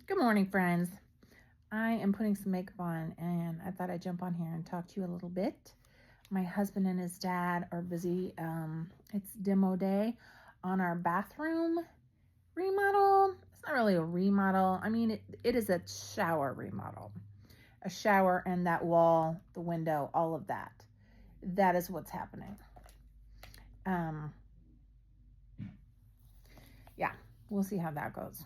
Good morning, friends. I am putting some makeup on and I thought I'd jump on here and talk to you a little bit. My husband and his dad are busy. It's demo day on our bathroom remodel. It's not really a remodel. I mean, it is a shower remodel. A shower and that wall, the window, all of that. That is what's happening. Yeah, we'll see how that goes.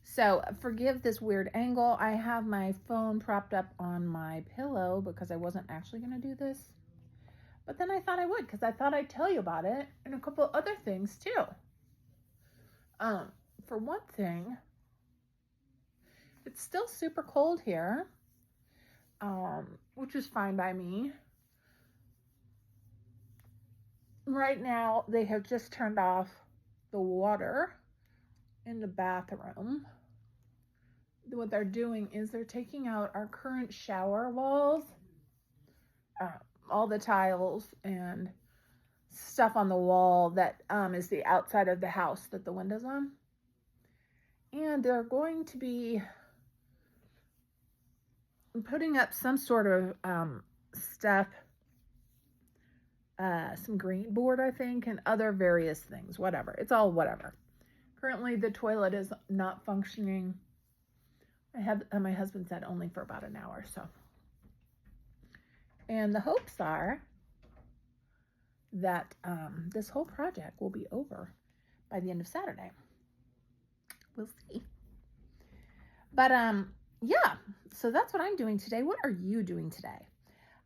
So forgive this weird angle. I have my phone propped up on my pillow because I wasn't actually going to do this. But then I thought I would because I thought I'd tell you about it and a couple other things too. For one thing, it's still super cold here, which is fine by me. Right now, they have just turned off the water in the bathroom. What they're doing is they're taking out our current shower walls, all the tiles and stuff on the wall that is the outside of the house that the window's on. And they're going to be putting up some sort of stuff, some green board, I think, and other various things, whatever. It's all whatever. Currently, the toilet is not functioning. My husband said only for about an hour, so. And the hopes are that this whole project will be over by the end of Saturday. We'll see. But yeah, so that's what I'm doing today. What are you doing today?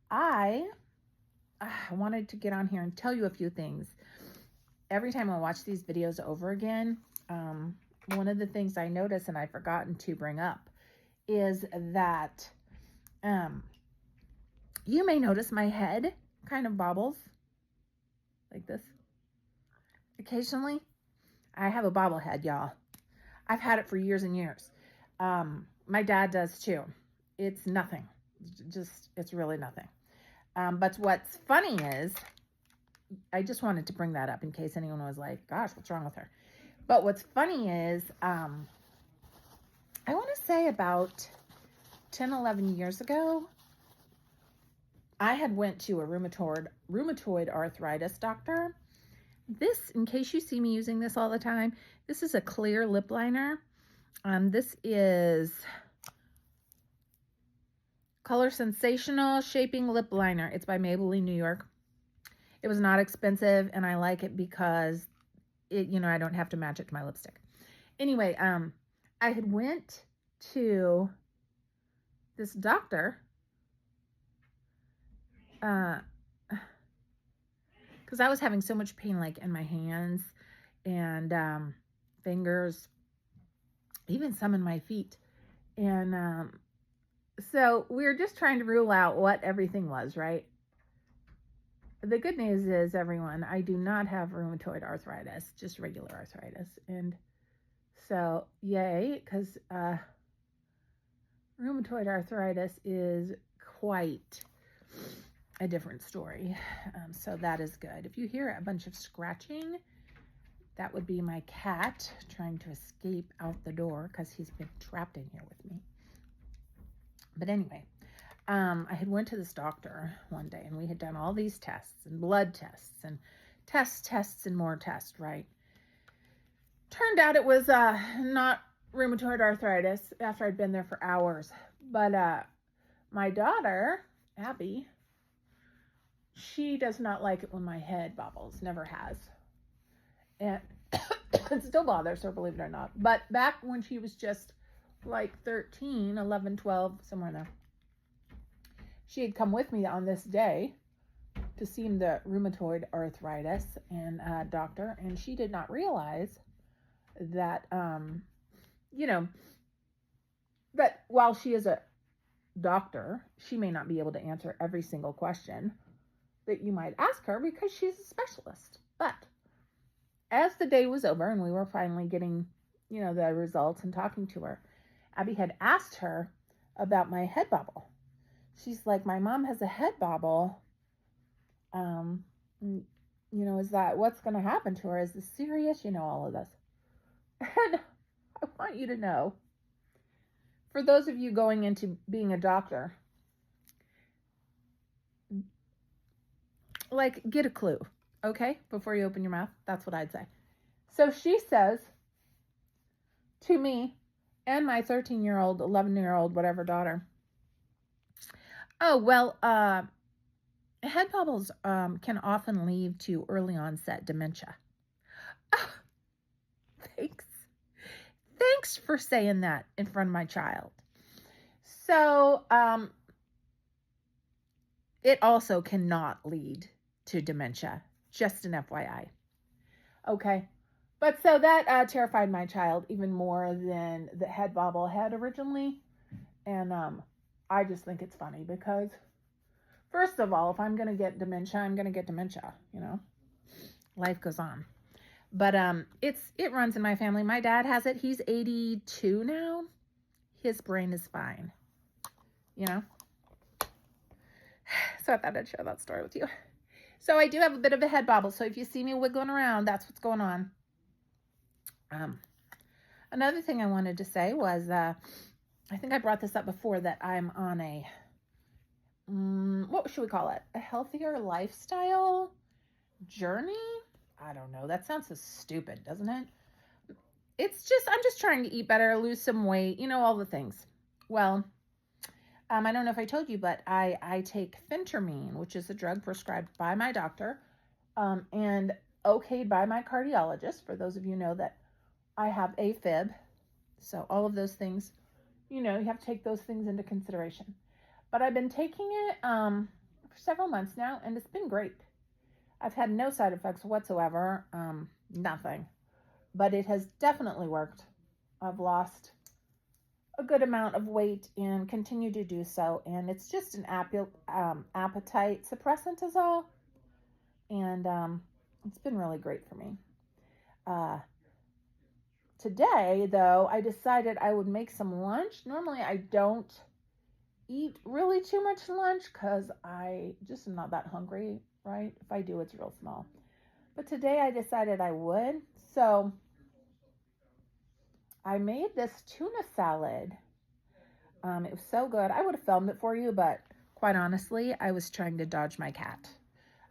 I wanted to get on here and tell you a few things. Every time I watch these videos over again, one of the things I notice and I've forgotten to bring up is that you may notice my head kind of bobbles like this. Occasionally, I have a bobblehead, y'all. I've had it for years and years. My dad does too. It's nothing. It's really nothing. But what's funny is, I just wanted to bring that up in case anyone was like, gosh, what's wrong with her? But what's funny is, I want to say about 10, 11 years ago, I had went to a rheumatoid arthritis doctor. This, in case you see me using this all the time, this is a clear lip liner. This is Color Sensational Shaping Lip Liner. It's by Maybelline, New York. It was not expensive, and I like it because I don't have to match it to my lipstick. Anyway, I had went to this doctor because I was having so much pain, like in my hands and fingers, even some in my feet. And so we were just trying to rule out what everything was, right? The good news is, everyone, I do not have rheumatoid arthritis, just regular arthritis. And so, yay, because rheumatoid arthritis is quite a different story. So that is good. If you hear a bunch of scratching, that would be my cat trying to escape out the door because he's been trapped in here with me. But anyway, I had went to this doctor one day and we had done all these tests and blood tests and tests and more tests, right? Turned out it was not rheumatoid arthritis after I'd been there for hours. But my daughter, Abby, she does not like it when my head bobbles, never has. And it still bothers her, believe it or not. But back when she was just like 13, 11, 12, somewhere in there, she had come with me on this day to see the rheumatoid arthritis and doctor, and she did not realize that, that while she is a doctor, she may not be able to answer every single question that you might ask her because she's a specialist. But as the day was over and we were finally getting, the results and talking to her, Abby had asked her about my head bobble. She's like, my mom has a head bobble. Is that what's going to happen to her? Is this serious? All of this. And I want you to know for those of you going into being a doctor, like, get a clue, okay, before you open your mouth. That's what I'd say. So she says to me and my 13-year-old, 11-year-old, whatever daughter, oh, well, head bubbles can often lead to early onset dementia. Oh, thanks. Thanks for saying that in front of my child. So, it also cannot lead to dementia. Just an FYI. Okay. But so that terrified my child even more than the head bobble had originally. And I just think it's funny because, first of all, if I'm going to get dementia, I'm going to get dementia, you know. Life goes on. But it runs in my family. My dad has it. He's 82 now. His brain is fine, you know. So I thought I'd share that story with you. So I do have a bit of a head bobble. So if you see me wiggling around, that's what's going on. Another thing I wanted to say was, I think I brought this up before, that I'm on a, what should we call it? A healthier lifestyle journey? I don't know. That sounds so stupid, doesn't it? I'm just trying to eat better, lose some weight, you know, all the things. Well, I don't know if I told you, but I take phentermine, which is a drug prescribed by my doctor, and okayed by my cardiologist. For those of you who know that I have AFib. So all of those things, you know, you have to take those things into consideration. But I've been taking it for several months now, and it's been great. I've had no side effects whatsoever, nothing. But it has definitely worked. I've lost a good amount of weight and continue to do so. And it's just an appetite suppressant is all. And it's been really great for me. Today, though, I decided I would make some lunch. Normally, I don't eat really too much lunch because I just am not that hungry, right? If I do, it's real small. But today I decided I would. So I made this tuna salad. It was so good. I would have filmed it for you, but quite honestly, I was trying to dodge my cat.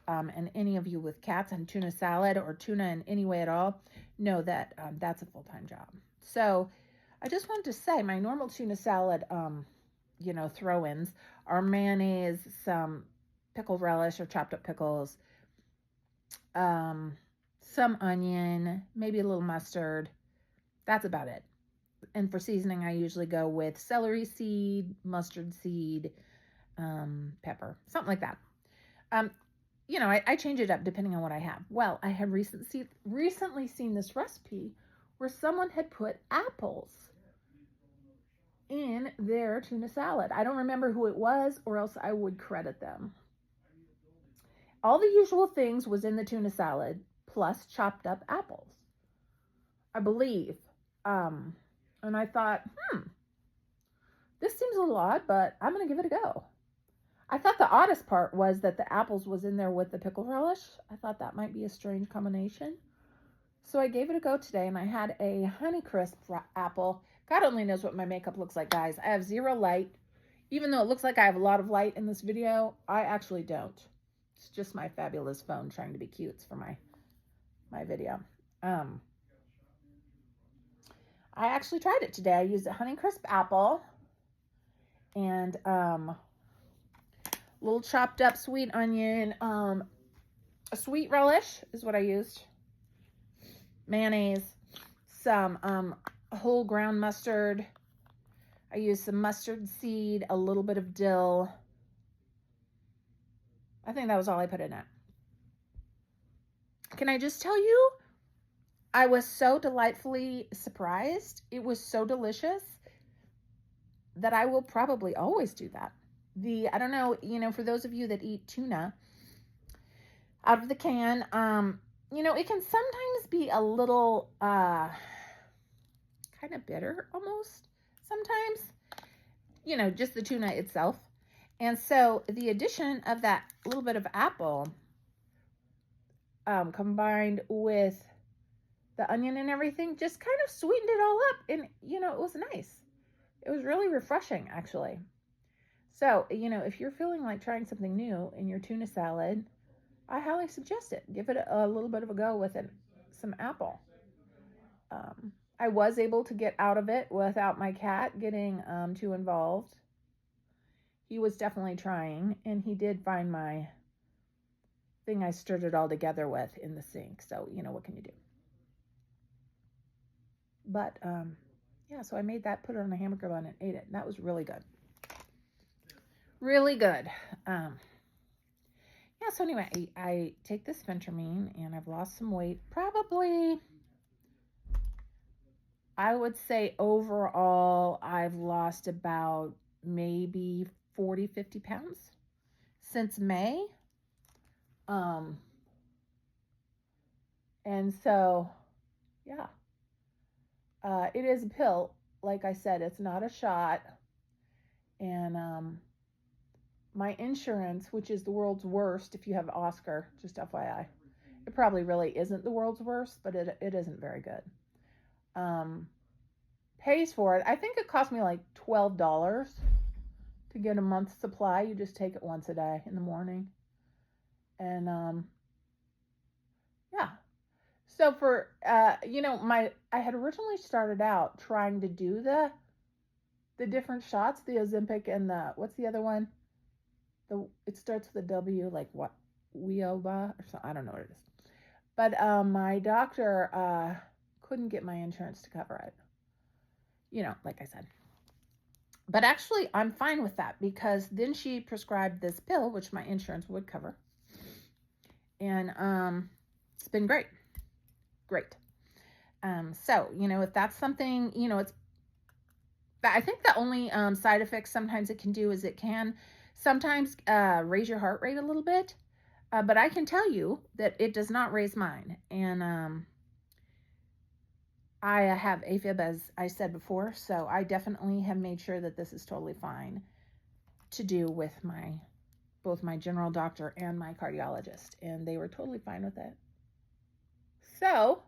And any of you with cats and tuna salad or tuna in any way at all know that that's a full-time job. So I just wanted to say my normal tuna salad, you know, throw-ins are mayonnaise, some pickled relish or chopped up pickles, some onion, maybe a little mustard. That's about it. And for seasoning, I usually go with celery seed, mustard seed, pepper, something like that. You know, I change it up depending on what I have. Well, I have recently seen this recipe where someone had put apples in their tuna salad. I don't remember who it was, or else I would credit them. All the usual things was in the tuna salad, plus chopped up apples, I believe. And I thought, this seems a little odd, but I'm going to give it a go. I thought the oddest part was that the apples was in there with the pickle relish. I thought that might be a strange combination. So I gave it a go today, and I had a Honeycrisp apple. God only knows what my makeup looks like, guys. I have zero light. Even though it looks like I have a lot of light in this video, I actually don't. It's just my fabulous phone trying to be cute for my video. I actually tried it today. I used a Honeycrisp apple and little chopped up sweet onion, a sweet relish is what I used, mayonnaise, some whole ground mustard. I used some mustard seed, a little bit of dill. I think that was all I put in it. Can I just tell you, I was so delightfully surprised. It was so delicious that I will probably always do that. I don't know, you know, for those of you that eat tuna out of the can, you know, it can sometimes be a little kind of bitter almost sometimes, you know, just the tuna itself. And so the addition of that little bit of apple combined with the onion and everything just kind of sweetened it all up. And, you know, it was nice. It was really refreshing, actually. So, if you're feeling like trying something new in your tuna salad, I highly suggest it. Give it a little bit of a go with some apple. I was able to get out of it without my cat getting too involved. He was definitely trying, and he did find my thing I stirred it all together with in the sink. So, what can you do? But, yeah, so I made that, put it on a hamburger bun, and ate it. And that was really good. Really good. Yeah, so anyway, I take this phentermine, and I've lost some weight. Probably, I would say overall, I've lost about maybe 40, 50 pounds since May. And so, yeah, it is a pill. Like I said, it's not a shot. And my insurance, which is the world's worst if you have Oscar, just FYI. It probably really isn't the world's worst, but it isn't very good. Pays for it. I think it cost me like $12 to get a month's supply. You just take it once a day in the morning. And yeah. So for I had originally started out trying to do the different shots, the Ozempic and what's the other one? It starts with a W, like what? Wioba or something. I don't know what it is. But my doctor couldn't get my insurance to cover it. Like I said. But actually, I'm fine with that because then she prescribed this pill, which my insurance would cover. And it's been great. Great. So, if that's something, I think the only side effects sometimes it can do is it can sometimes raise your heart rate a little bit. But I can tell you that it does not raise mine. And I have AFib, as I said before, so I definitely have made sure that this is totally fine to do with both my general doctor and my cardiologist, and they were totally fine with it. So,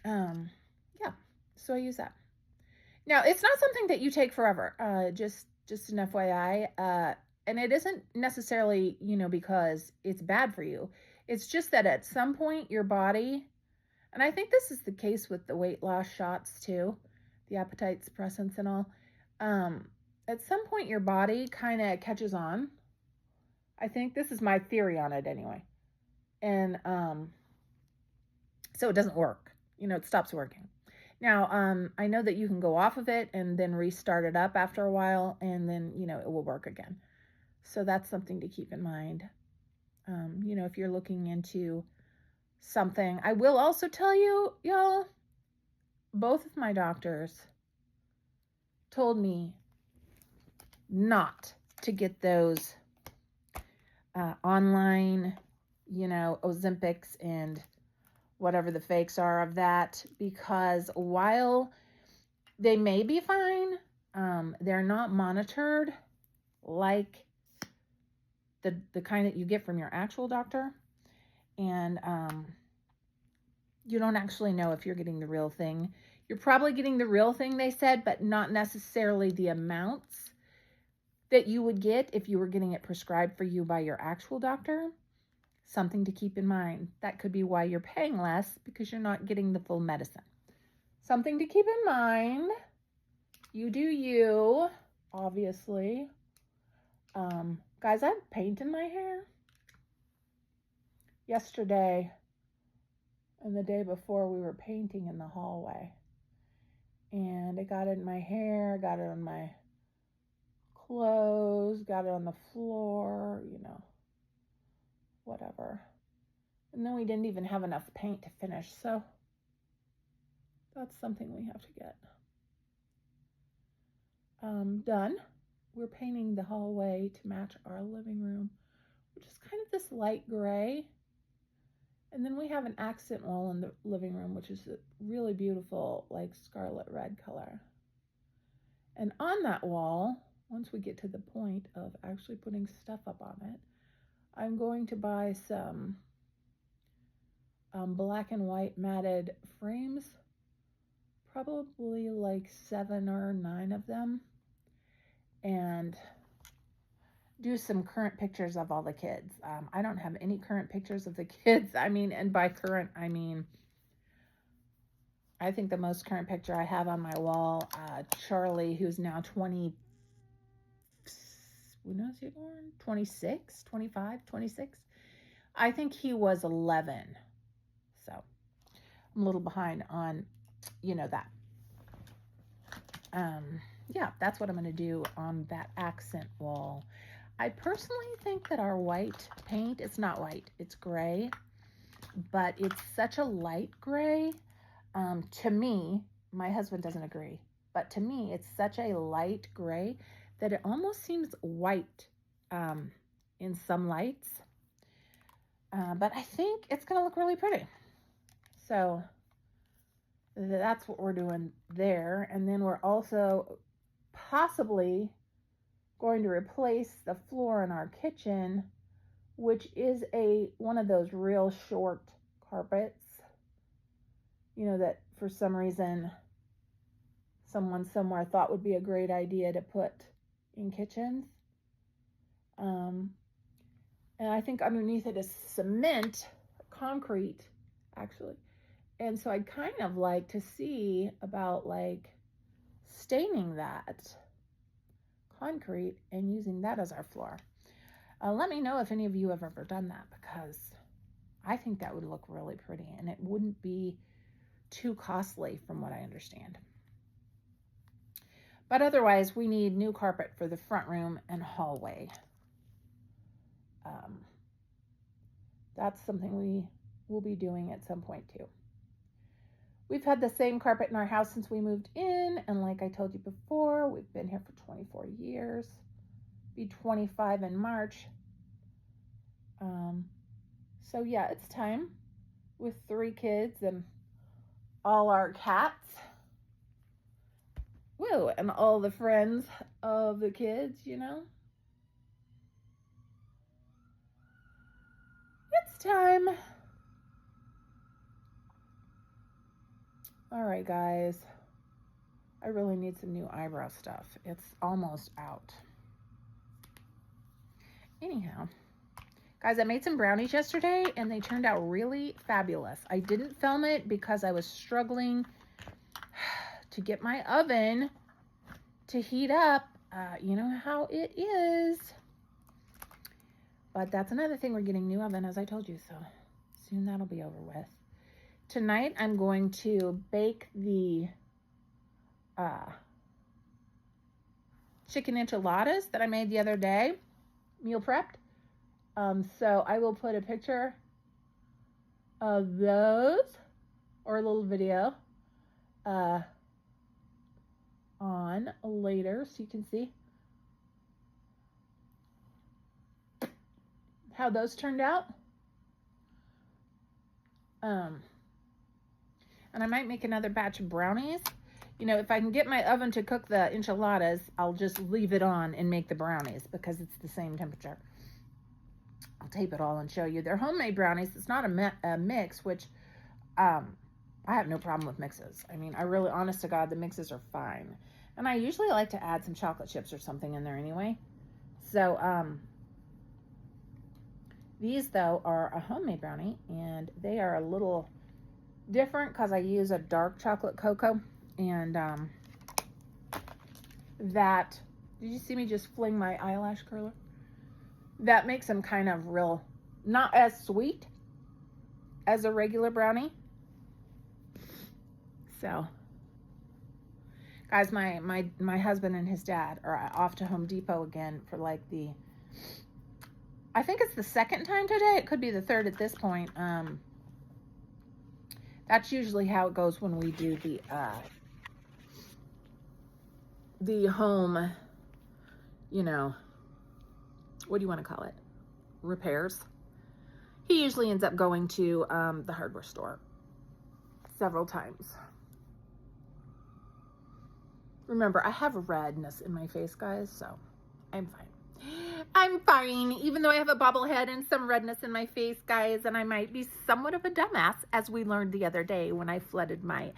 yeah, so I use that. Now, it's not something that you take forever, just an FYI, and it isn't necessarily, because it's bad for you. It's just that at some point your body, and I think this is the case with the weight loss shots too, the appetite suppressants and all, at some point your body kind of catches on. I think this is my theory on it anyway. And so it doesn't work. It stops working. Now, I know that you can go off of it and then restart it up after a while, and then, it will work again. So that's something to keep in mind. If you're looking into something. I will also tell you, y'all, both of my doctors told me not to get those online, Ozempics and whatever the fakes are of that, because while they may be fine, they're not monitored like the kind that you get from your actual doctor. And you don't actually know if you're getting the real thing. You're probably getting the real thing, they said, but not necessarily the amounts that you would get if you were getting it prescribed for you by your actual doctor. Something to keep in mind. That could be why you're paying less, because you're not getting the full medicine. Something to keep in mind. You do you, obviously. Guys, I have paint in my hair. Yesterday and the day before, we were painting in the hallway. And it got in my hair, got it on my clothes, got it on the floor, whatever. And then we didn't even have enough paint to finish, so that's something we have to get done. We're painting the hallway to match our living room, which is kind of this light gray. And then we have an accent wall in the living room, which is a really beautiful, like scarlet red color. And on that wall, once we get to the point of actually putting stuff up on it, I'm going to buy some black and white matted frames, probably like 7 or 9 of them, and do some current pictures of all the kids. I don't have any current pictures of the kids. I mean, and by current, I mean, I think the most current picture I have on my wall, Charlie, who's now 20, when was he born? 26, 25, 26. I think he was 11. So I'm a little behind on, that. Yeah, that's what I'm going to do on that accent wall. I personally think that our white paint, it's not white, it's gray, but it's such a light gray. To me, my husband doesn't agree, but to me, it's such a light gray that it almost seems white in some lights. But I think it's going to look really pretty. So that's what we're doing there. And then we're also possibly going to replace the floor in our kitchen, which is one of those real short carpets, that for some reason someone somewhere thought would be a great idea to put in kitchens. And I think underneath it is cement, concrete, actually. And so I'd kind of like to see about like staining that concrete and using that as our floor. Let me know if any of you have ever done that, because I think that would look really pretty and it wouldn't be too costly from what I understand. But otherwise, we need new carpet for the front room and hallway. That's something we will be doing at some point too. We've had the same carpet in our house since we moved in, and like I told you before, we've been here for 24 years. Be 25 in March. So yeah, it's time with 3 kids and all our cats. Woo, and all the friends of the kids, It's time. All right, guys. I really need some new eyebrow stuff. It's almost out. Anyhow, guys, I made some brownies yesterday and they turned out really fabulous. I didn't film it because I was struggling to get my oven to heat up. You know how it is. But that's another thing. We're getting new oven, as I told you. So soon that'll be over with. Tonight, I'm going to bake the chicken enchiladas that I made the other day, meal prepped. So I will put a picture of those, or a little video, on later so you can see how those turned out. And I might make another batch of brownies. If I can get my oven to cook the enchiladas, I'll just leave it on and make the brownies because it's the same temperature. I'll tape it all and show you. They're homemade brownies. It's not a mix, which I have no problem with mixes. I mean, honest to God, the mixes are fine. And I usually like to add some chocolate chips or something in there anyway. So these, though, are a homemade brownie, and they are a little different because I use a dark chocolate cocoa, and that, did you see me just fling my eyelash curler? That makes them kind of real, not as sweet as a regular brownie. So guys, my husband and his dad are off to Home Depot again for like I think it's the second time today. It could be the third at this point. That's usually how it goes when we do the home, what do you want to call it? Repairs. He usually ends up going to the hardware store several times. Remember, I have redness in my face, guys, so I'm fine. I'm fine, even though I have a bobblehead and some redness in my face, guys, and I might be somewhat of a dumbass, as we learned the other day when I flooded my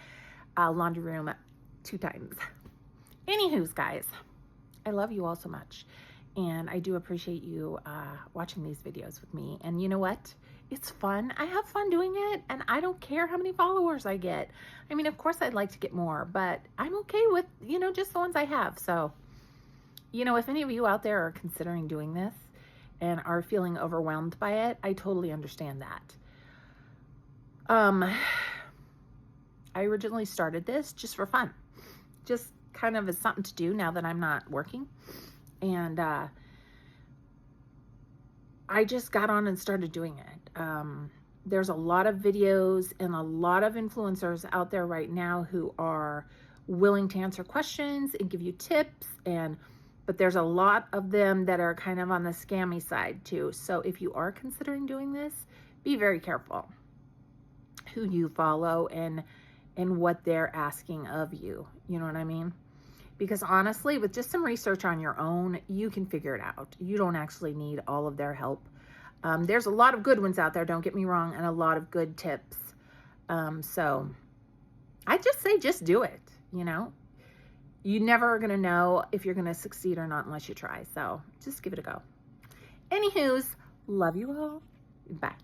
laundry room 2 times. Anywho's, guys, I love you all so much. And I do appreciate you watching these videos with me. And you know what? It's fun. I have fun doing it. And I don't care how many followers I get. I mean, of course, I'd like to get more. But I'm okay with, you know, just the ones I have. So, you know, if any of you out there are considering doing this and are feeling overwhelmed by it, I totally understand that. I originally started this just for fun. Just kind of as something to do now that I'm not working. And I just got on and started doing it. There's a lot of videos and a lot of influencers out there right now who are willing to answer questions and give you tips, but there's a lot of them that are kind of on the scammy side too. So if you are considering doing this, be very careful who you follow and what they're asking of you. You know what I mean? Because honestly, with just some research on your own, you can figure it out. You don't actually need all of their help. There's a lot of good ones out there, don't get me wrong, and a lot of good tips. So I just say just do it, you know? You never are going to know if you're going to succeed or not unless you try. So just give it a go. Anywho's, love you all. Bye.